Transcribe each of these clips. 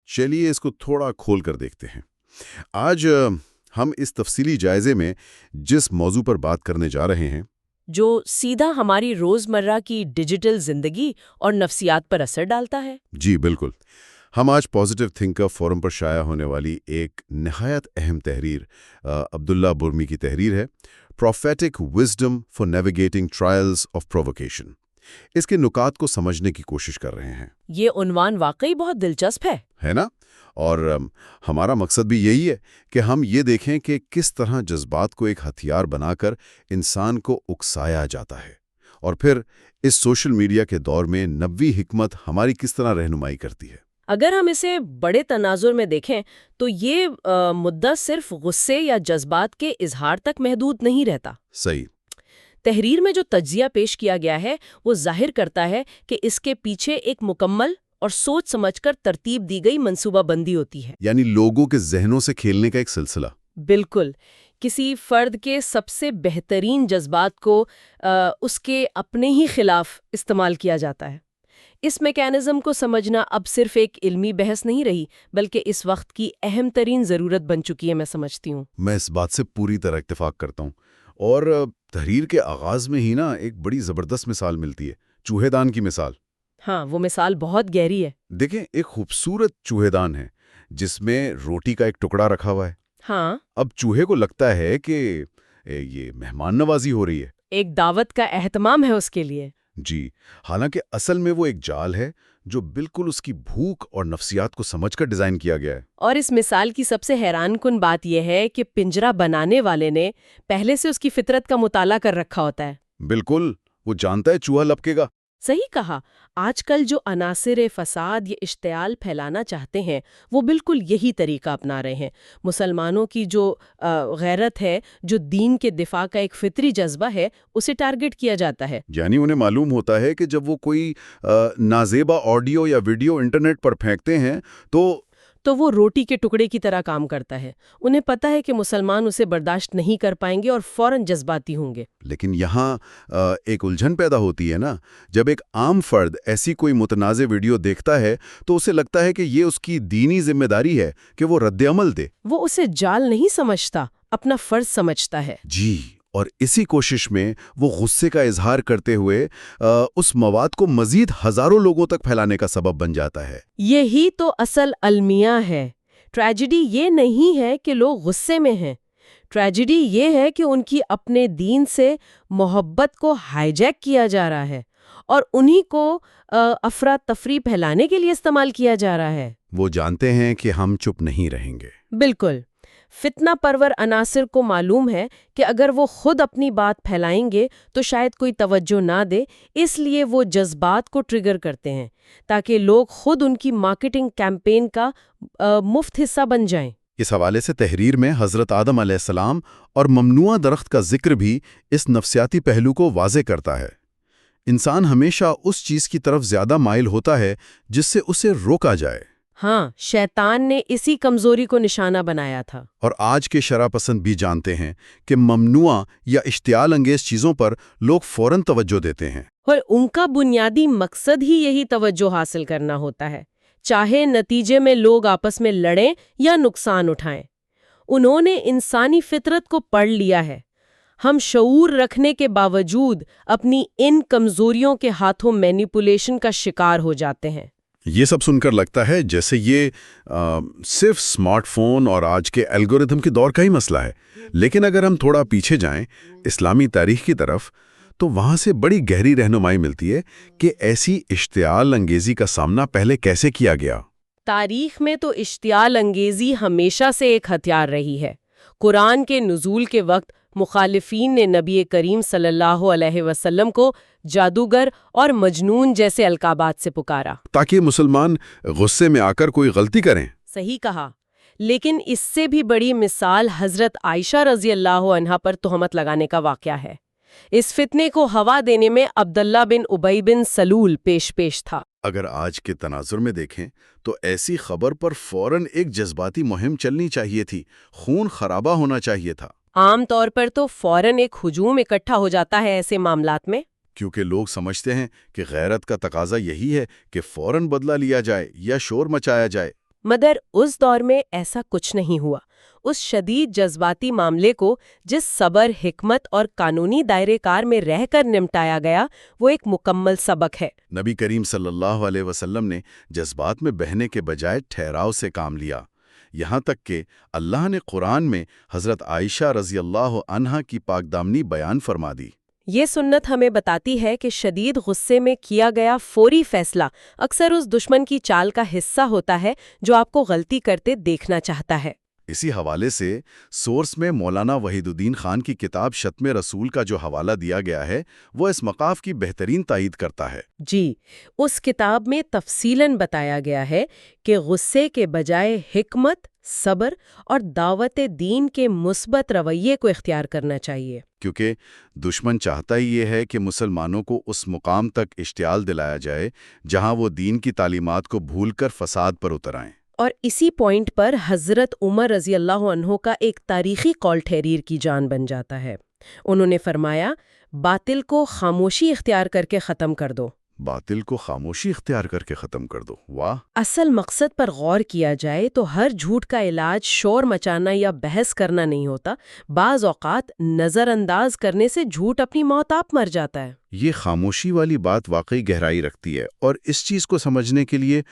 چلیے اس کو تھوڑا کھول کر دیکھتے ہیں۔ آج ہم اس تفصیلی جائزے میں جس موضوع پر بات کرنے جا رہے ہیں، جو سیدھا ہماری روزمرہ کی ڈیجیٹل زندگی اور نفسیات پر اثر ڈالتا ہے۔ جی بالکل، ہم آج پازیٹیو تھنکر فورم پر شائع ہونے والی ایک نہایت اہم تحریر عبداللہ برمی کی تحریر ہے، prophetic wisdom for navigating trials of provocation. اس کے نکات کو سمجھنے کی کوشش کر رہے ہیں۔ یہ عنوان واقعی بہت دلچسپ ہے نا؟ اور ہمارا مقصد بھی یہی ہے کہ ہم یہ دیکھیں کہ کس طرح جذبات کو ایک ہتھیار بنا کر انسان کو اکسایا جاتا ہے، اور پھر اس سوشل میڈیا کے دور میں نبوی حکمت ہماری کس طرح رہنمائی کرتی ہے۔ اگر ہم اسے بڑے تناظر میں دیکھیں تو یہ مدعا صرف غصے یا جذبات کے اظہار تک محدود نہیں رہتا۔ صحیح۔ تحریر میں جو تجزیہ پیش کیا گیا ہے وہ ظاہر کرتا ہے کہ اس کے پیچھے ایک مکمل اور سوچ سمجھ کر ترتیب دی گئی منصوبہ بندی ہوتی ہے، یعنی لوگوں کے ذہنوں سے کھیلنے کا ایک سلسلہ۔ بالکل، کسی فرد کے سب سے بہترین جذبات کو اس کے اپنے ہی خلاف استعمال کیا جاتا ہے۔ اس میکینزم کو سمجھنا اب صرف ایک علمی بحث نہیں رہی، بلکہ اس وقت کی اہم ترین ضرورت بن چکی ہے، میں سمجھتی ہوں۔ میں اس بات سے پوری طرح اتفاق کرتا ہوں، اور تحریر کے آغاز میں ہی ایک بڑی زبردست مثال ملتی ہے، چوہے دان کی مثال۔ ہاں، وہ مثال بہت گہری ہے۔ دیکھیں، ایک خوبصورت چوہے دان ہے جس میں روٹی کا ایک ٹکڑا رکھا ہوا ہے۔ ہاں، اب چوہے کو لگتا ہے کہ یہ مہمان نوازی ہو رہی ہے، ایک دعوت کا اہتمام ہے اس کے لیے۔ جی، حالانکہ اصل میں وہ ایک جال ہے جو بالکل اس کی بھوک اور نفسیات کو سمجھ کر ڈیزائن کیا گیا ہے۔ اور اس مثال کی سب سے حیران کن بات یہ ہے کہ پنجرہ بنانے والے نے پہلے سے اس کی فطرت کا مطالعہ کر رکھا ہوتا ہے۔ بالکل، وہ جانتا ہے چوہا لپکے گا۔ صحیح کہا۔ آج کل جو عناصر فساد یا اشتعال پھیلانا چاہتے ہیں وہ بالکل یہی طریقہ اپنا رہے ہیں۔ مسلمانوں کی جو غیرت ہے، جو دین کے دفاع کا ایک فطری جذبہ ہے، اسے ٹارگٹ کیا جاتا ہے۔ یعنی انہیں معلوم ہوتا ہے کہ جب وہ کوئی نازیبا آڈیو یا ویڈیو انٹرنیٹ پر پھینکتے ہیں تو وہ روٹی کے ٹکڑے کی طرح کام کرتا ہے۔ انہیں پتا ہے کہ مسلمان اسے برداشت نہیں کر پائیں گے اور فوراً جذباتی ہوں گے۔ لیکن یہاں ایک الجھن پیدا ہوتی ہے نا، جب ایک عام فرد ایسی کوئی متنازع ویڈیو دیکھتا ہے تو اسے لگتا ہے کہ یہ اس کی دینی ذمہ داری ہے کہ وہ رد عمل دے۔ وہ اسے جال نہیں سمجھتا، اپنا فرض سمجھتا ہے۔ جی، اور اسی کوشش میں وہ غصے کا اظہار کرتے ہوئے اس مواد کو مزید ہزاروں لوگوں تک پھیلانے کا سبب بن جاتا ہے۔ یہی تو اصل المیہ ہے۔ ٹریجڈی یہ نہیں ہے کہ لوگ غصے میں ہیں، ٹریجڈی یہ ہے کہ ان کی اپنے دین سے محبت کو ہائی جیک کیا جا رہا ہے اور انہی کو افراتفری پھیلانے کے لیے استعمال کیا جا رہا ہے۔ وہ جانتے ہیں کہ ہم چپ نہیں رہیں گے۔ بالکل۔ فتنہ پرور عناصر کو معلوم ہے کہ اگر وہ خود اپنی بات پھیلائیں گے تو شاید کوئی توجہ نہ دے، اس لیے وہ جذبات کو ٹریگر کرتے ہیں تاکہ لوگ خود ان کی مارکیٹنگ کیمپین کا مفت حصہ بن جائیں۔ اس حوالے سے تحریر میں حضرت آدم علیہ السلام اور ممنوعہ درخت کا ذکر بھی اس نفسیاتی پہلو کو واضح کرتا ہے۔ انسان ہمیشہ اس چیز کی طرف زیادہ مائل ہوتا ہے جس سے اسے روکا جائے۔ ہاں، شیطان نے اسی کمزوری کو نشانہ بنایا تھا۔ اور آج کے شرح پسند بھی جانتے ہیں کہ ممنوعہ یا اشتعال انگیز چیزوں پر لوگ فوراً توجہ دیتے ہیں، اور ان کا بنیادی مقصد ہی یہی توجہ حاصل کرنا ہوتا ہے، چاہے نتیجے میں لوگ آپس میں لڑیں یا نقصان اٹھائیں۔ انہوں نے انسانی فطرت کو پڑھ لیا ہے۔ ہم شعور رکھنے کے باوجود اپنی ان کمزوریوں کے ہاتھوں مینیپولیشن کا شکار ہو جاتے ہیں۔ یہ سب سن کر لگتا ہے جیسے یہ صرف سمارٹ فون اور آج کے الگوریتھم کے دور کا ہی مسئلہ ہے، لیکن اگر ہم تھوڑا پیچھے جائیں اسلامی تاریخ کی طرف تو وہاں سے بڑی گہری رہنمائی ملتی ہے کہ ایسی اشتعال انگیزی کا سامنا پہلے کیسے کیا گیا۔ تاریخ میں تو اشتعال انگیزی ہمیشہ سے ایک ہتھیار رہی ہے۔ قرآن کے نزول کے وقت مخالفین نے نبی کریم صلی اللہ علیہ وسلم کو جادوگر اور مجنون جیسے القابات سے پکارا تاکہ مسلمان غصے میں آ کر کوئی غلطی کریں۔ صحیح کہا، لیکن اس سے بھی بڑی مثال حضرت عائشہ رضی اللہ عنہا پر تہمت لگانے کا واقعہ ہے۔ اس فتنے کو ہوا دینے میں عبداللہ بن ابی بن سلول پیش تھا۔ اگر آج کے تناظر میں دیکھیں تو ایسی خبر پر فوراً ایک جذباتی مہم چلنی چاہیے تھی، خون خرابہ ہونا چاہیے تھا۔ عام طور پر تو فوراً ایک ہجوم اکٹھا ہو جاتا ہے ایسے معاملات میں، کیونکہ لوگ سمجھتے ہیں کہ غیرت کا تقاضا یہی ہے کہ فوراً بدلہ لیا جائے یا شور مچایا جائے۔ مگر اس دور میں ایسا کچھ نہیں ہوا۔ اس شدید جذباتی معاملے کو جس صبر، حکمت اور قانونی دائرے کار میں رہ کر نمٹایا گیا، وہ ایک مکمل سبق ہے۔ نبی کریم صلی اللہ علیہ وسلم نے جذبات میں بہنے کے بجائے ٹھہراؤ سے کام لیا، یہاں تک کہ اللہ نے قرآن میں حضرت عائشہ رضی اللہ عنہا کی پاکدامنی بیان فرما دی۔ یہ سنت ہمیں بتاتی ہے کہ شدید غصے میں کیا گیا فوری فیصلہ اکثر اس دشمن کی چال کا حصہ ہوتا ہے جو آپ کو غلطی کرتے دیکھنا چاہتا ہے۔ اسی حوالے سے سورس میں مولانا وحید الدین خان کی کتاب شتم رسول کا جو حوالہ دیا گیا ہے وہ اس مقاف کی بہترین تائید کرتا ہے۔ جی، اس کتاب میں تفصیلاً بتایا گیا ہے کہ غصے کے بجائے حکمت، صبر اور دعوت دین کے مثبت رویے کو اختیار کرنا چاہیے، کیونکہ دشمن چاہتا ہی یہ ہے کہ مسلمانوں کو اس مقام تک اشتعال دلایا جائے جہاں وہ دین کی تعلیمات کو بھول کر فساد پر اتر آئیں۔ اور اسی پوائنٹ پر حضرت عمر رضی اللہ عنہ کا ایک تاریخی قول تحریر کی جان بن جاتا ہے۔ انہوں نے فرمایا، باطل کو خاموشی اختیار کر کے ختم کر دو۔ باطل کو خاموشی اختیار کر کے ختم کر دو، واہ! اصل مقصد پر غور کیا جائے تو ہر جھوٹ کا علاج شور مچانا یا بحث کرنا نہیں ہوتا، بعض اوقات نظر انداز کرنے سے جھوٹ اپنی موت آپ مر جاتا ہے۔ یہ خاموشی والی بات واقعی گہرائی رکھتی ہے، اور اس چیز کو سمجھنے کے لیے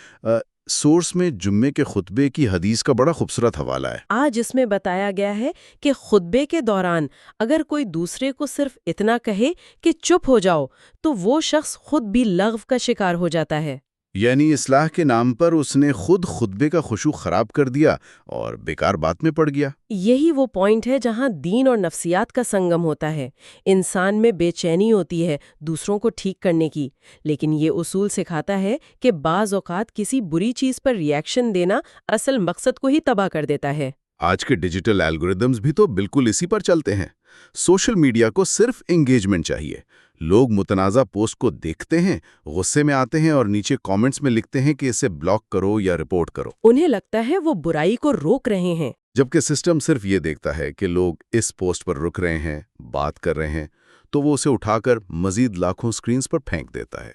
سورس میں جمعے کے خطبے کی حدیث کا بڑا خوبصورت حوالہ ہے۔ آج اس میں بتایا گیا ہے کہ خطبے کے دوران اگر کوئی دوسرے کو صرف اتنا کہے کہ چپ ہو جاؤ تو وہ شخص خود بھی لغو کا شکار ہو جاتا ہے۔ یعنی اصلاح کے نام پر اس نے خود خطبے کا خشوع خراب کر دیا اور بیکار بات میں پڑ گیا۔ یہی وہ پوائنٹ ہے جہاں دین اور نفسیات کا سنگم ہوتا ہے۔ انسان میں بے چینی ہوتی ہے دوسروں کو ٹھیک کرنے کی، لیکن یہ اصول سکھاتا ہے کہ بعض اوقات کسی بری چیز پر ری ایکشن دینا اصل مقصد کو ہی تباہ کر دیتا ہے۔ آج کے ڈیجیٹل الگوریدمز بھی تو بالکل اسی پر چلتے ہیں۔ سوشل میڈیا کو صرف انگیجمنٹ چاہیے۔ لوگ متنازع پوسٹ کو دیکھتے ہیں، غصے میں آتے ہیں اور نیچے کامنٹس میں لکھتے ہیں کہ اسے بلاک کرو یا رپورٹ کرو۔ انہیں لگتا ہے وہ برائی کو روک رہے ہیں، جبکہ سسٹم صرف یہ دیکھتا ہے کہ لوگ اس پوسٹ پر رک رہے ہیں، بات کر رہے ہیں، تو وہ اسے اٹھا کر مزید لاکھوں سکرینز پر پھینک دیتا ہے۔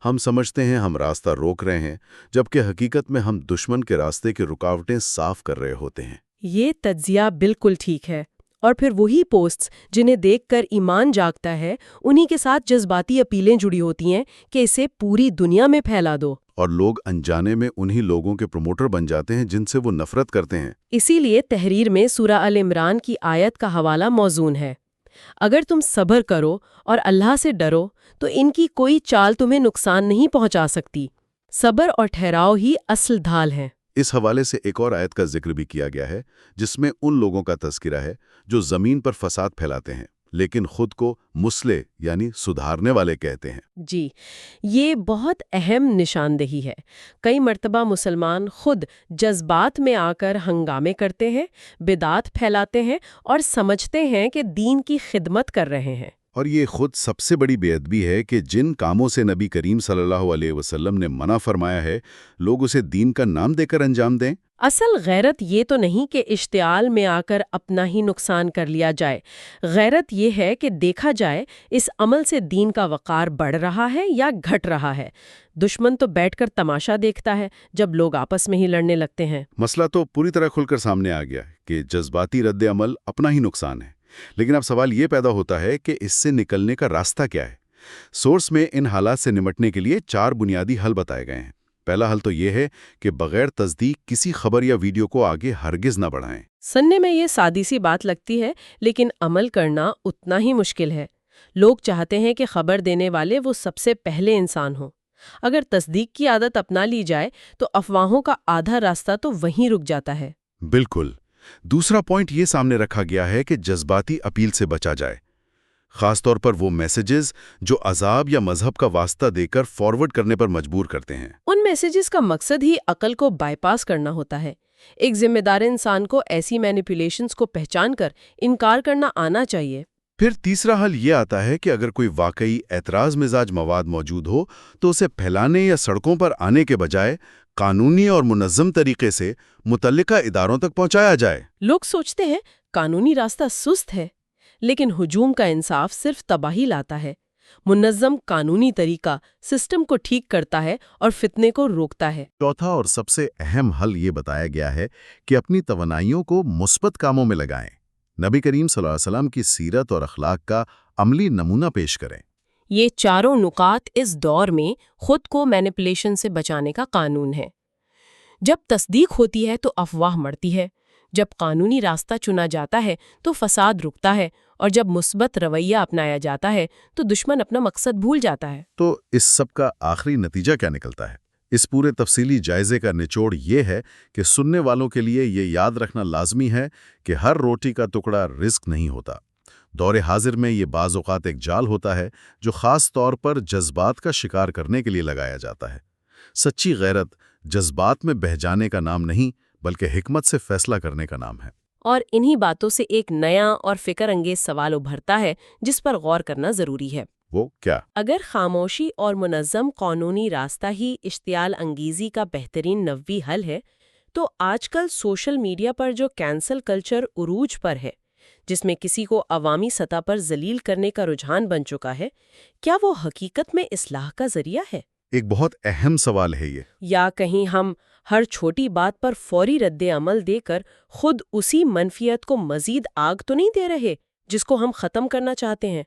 ہم سمجھتے ہیں ہم راستہ روک رہے ہیں، جبکہ حقیقت میں ہم دشمن کے راستے کی رکاوٹیں صاف کر رہے ہوتے ہیں۔ یہ تجزیہ بالکل ٹھیک ہے۔ اور پھر وہی پوسٹس جنہیں دیکھ کر ایمان جاگتا ہے، انہی کے ساتھ جذباتی اپیلیں جڑی ہوتی ہیں کہ اسے پوری دنیا میں پھیلا دو، اور لوگ انجانے میں انہی لوگوں کے پروموٹر بن جاتے ہیں جن سے وہ نفرت کرتے ہیں۔ اسی لیے تحریر میں سورہ ال عمران کی آیت کا حوالہ موزون ہے، اگر تم صبر کرو اور اللہ سے ڈرو تو ان کی کوئی چال تمہیں نقصان نہیں پہنچا سکتی۔ صبر اور ٹھہراؤ ہی اصل ڈھال ہے۔ اس حوالے سے ایک اور آیت کا ذکر بھی کیا گیا ہے جس میں ان لوگوں کا تذکرہ ہے جو زمین پر فساد پھیلاتے ہیں لیکن خود کو مصلح یعنی سدھارنے والے کہتے ہیں۔ جی، یہ بہت اہم نشاندہی ہے۔ کئی مرتبہ مسلمان خود جذبات میں آ کر ہنگامے کرتے ہیں، بدعات پھیلاتے ہیں اور سمجھتے ہیں کہ دین کی خدمت کر رہے ہیں۔ اور یہ خود سب سے بڑی بے ادبی ہے کہ جن کاموں سے نبی کریم صلی اللہ علیہ وسلم نے منع فرمایا ہے، لوگ اسے دین کا نام دے کر انجام دیں۔ اصل غیرت یہ تو نہیں کہ اشتعال میں آ کر اپنا ہی نقصان کر لیا جائے، غیرت یہ ہے کہ دیکھا جائے اس عمل سے دین کا وقار بڑھ رہا ہے یا گھٹ رہا ہے۔ دشمن تو بیٹھ کر تماشا دیکھتا ہے جب لوگ آپس میں ہی لڑنے لگتے ہیں۔ مسئلہ تو پوری طرح کھل کر سامنے آ گیا کہ جذباتی رد عمل اپنا ہی نقصان ہے، لیکن اب سوال یہ پیدا ہوتا ہے کہ اس سے نکلنے کا راستہ کیا ہے؟ سورس میں ان حالات سے نمٹنے کے لیے 4 بنیادی حل بتائے گئے ہیں۔ پہلا حل تو یہ ہے کہ بغیر تصدیق کسی خبر یا ویڈیو کو آگے ہرگز نہ بڑھائیں۔ سننے میں یہ سادی سی بات لگتی ہے، لیکن عمل کرنا اتنا ہی مشکل ہے۔ لوگ چاہتے ہیں کہ خبر دینے والے وہ سب سے پہلے انسان ہوں۔ اگر تصدیق کی عادت اپنا لی جائے تو افواہوں کا آدھا راستہ تو وہیں رک جاتا ہے۔ بالکل۔ دوسرا پوائنٹ یہ سامنے رکھا گیا ہے کہ جذباتی اپیل سے بچا جائے، خاص طور پر وہ میسیجز جو عذاب یا مذہب کا واسطہ دے کر فارورڈ کرنے پر مجبور کرتے ہیں۔ ان میسیجز کا مقصد ہی عقل کو بائی پاس کرنا ہوتا ہے۔ ایک ذمہ دار انسان کو ایسی مینیپولیشنز کو پہچان کر انکار کرنا آنا چاہیے۔ پھر تیسرا حل یہ آتا ہے کہ اگر کوئی واقعی اعتراض مزاج مواد موجود ہو تو اسے پھیلانے یا سڑکوں پر آنے کے بجائے قانونی اور منظم طریقے سے متعلقہ اداروں تک پہنچایا جائے۔ لوگ سوچتے ہیں قانونی راستہ سست ہے، لیکن ہجوم کا انصاف صرف تباہی لاتا ہے۔ منظم قانونی طریقہ سسٹم کو ٹھیک کرتا ہے اور فتنے کو روکتا ہے۔ چوتھا اور سب سے اہم حل یہ بتایا گیا ہے کہ اپنی توانائیوں کو مثبت کاموں میں لگائیں۔ نبی کریم صلی اللہ علیہ وسلم کی سیرت اور اخلاق کا عملی نمونہ پیش کریں۔ یہ چاروں نکات اس دور میں خود کو مینیپولیشن سے بچانے کا قانون ہے۔ جب تصدیق ہوتی ہے تو افواہ مڑتی ہے، جب قانونی راستہ چنا جاتا ہے تو فساد رکتا ہے، اور جب مثبت رویہ اپنایا جاتا ہے تو دشمن اپنا مقصد بھول جاتا ہے۔ تو اس سب کا آخری نتیجہ کیا نکلتا ہے؟ اس پورے تفصیلی جائزے کا نچوڑ یہ ہے کہ سننے والوں کے لیے یہ یاد رکھنا لازمی ہے کہ ہر روٹی کا ٹکڑا رزق نہیں ہوتا۔ دور حاضر میں یہ بعض اوقات ایک جال ہوتا ہے جو خاص طور پر جذبات کا شکار کرنے کے لیے لگایا جاتا ہے۔ سچی غیرت جذبات میں بہہ جانے کا نام نہیں بلکہ حکمت سے فیصلہ کرنے کا نام ہے۔ اور انہی باتوں سے ایک نیا اور فکر انگیز سوال ابھرتا ہے جس پر غور کرنا ضروری ہے۔ وہ کیا؟ اگر خاموشی اور منظم قانونی راستہ ہی اشتعال انگیزی کا بہترین نوی حل ہے، تو آج کل سوشل میڈیا پر جو کینسل کلچر عروج پر ہے، جس میں کسی کو عوامی سطح پر ذلیل کرنے کا رجحان بن چکا ہے، کیا وہ حقیقت میں اصلاح کا ذریعہ ہے؟ ایک بہت اہم سوال ہے یہ۔ یا کہیں ہم ہر چھوٹی بات پر فوری رد عمل دے کر خود اسی منفیت کو مزید آگ تو نہیں دے رہے جس کو ہم ختم کرنا چاہتے ہیں؟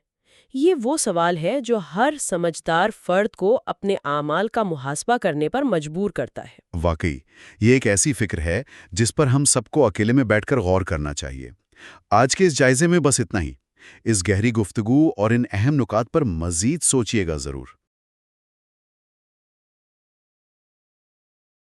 یہ وہ سوال ہے جو ہر سمجھدار فرد کو اپنے اعمال کا محاسبہ کرنے پر مجبور کرتا ہے۔ واقعی یہ ایک ایسی فکر ہے جس پر ہم سب کو اکیلے میں بیٹھ کر غور کرنا چاہیے۔ آج کے اس جائزے میں بس اتنا ہی۔ اس گہری گفتگو اور ان اہم نکات پر مزید سوچیے گا ضرور۔